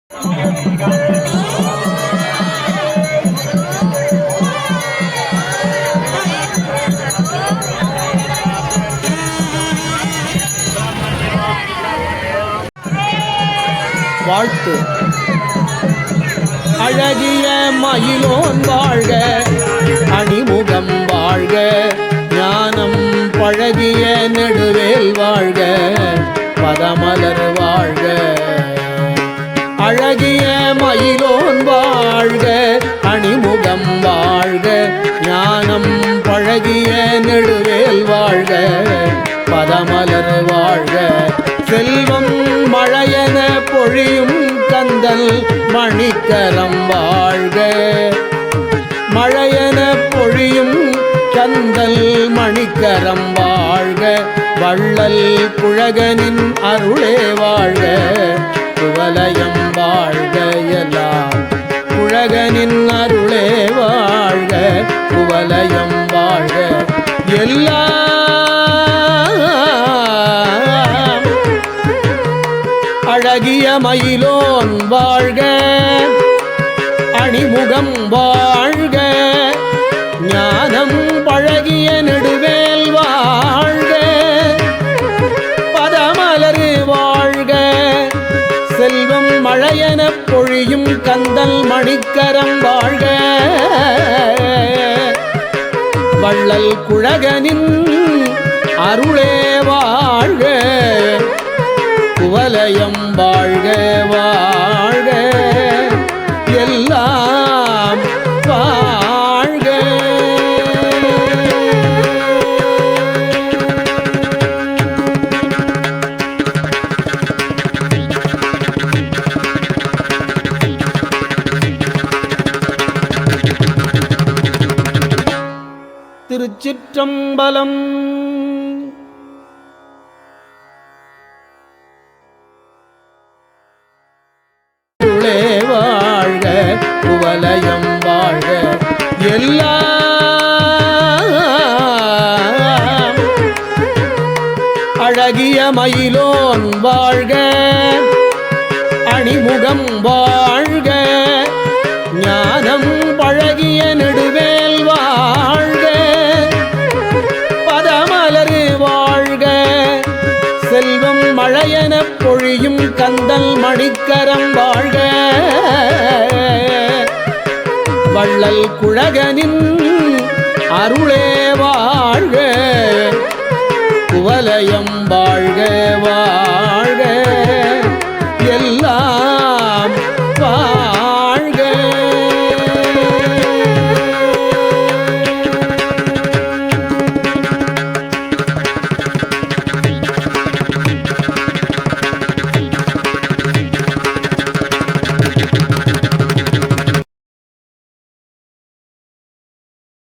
வாழ்த்து. அழகிய மயிலோன் வாழ்க, அணிமுகம் வாழ்க, ஞானம் பழகிய நெடுவேல் வாழ்க, பதமலர் வாழ்க. அழகிய மயிலோன் வாழ்க, அணிமுகம் வாழ்க, ஞானம் பழகிய நெடுவேல் வாழ்க, பதமலர் வாழ்க. செல்வம் மழையென பொழியும் கந்தல் மணிக்கரம் வாழ்க, மழையென பொழியும் கந்தல் மணிக்கரம் வாழ்க. வள்ளல் குழகனின் அருளே வாழ்க, குவலயம் வாழ்க. எல்லாம் குழகனின் அருளே வாழ்க, குவலயம் வாழ்க. எல்லாம் அழகிய மயிலோன் வாழ்க, அணிமுகம் வாழ்க, ஞானம் பழகிய நெடுவேல் வாழ்க, பதமலர் வாழ்க. செல்வம் மழையென பொழியும் கந்தல் மணிக்கரம் வாழ்க, வள்ளல் குழகனின் அருளே வாழ்க, குவலயம் வாழ்க வாழ்க. எல்லாம் வாழ்க. திருச்சிற்றம்பலம். வாழ்க, குவலயம் வாழ்க. எல்லாம் அழகிய மயிலோன் வாழ்க, அணிமுகம் வாழ்க, ஞானம் பழகிய நெடுவேல் வாழ்க, பதமலர் வாழ்க. செல்வம் மழையென பொழியும் கந்தல் மணிக்கரம் வாழ்க, வள்ளல் குழகனின் அருளே வாழ்க, குவலயம் வாழ்க வாழ்க.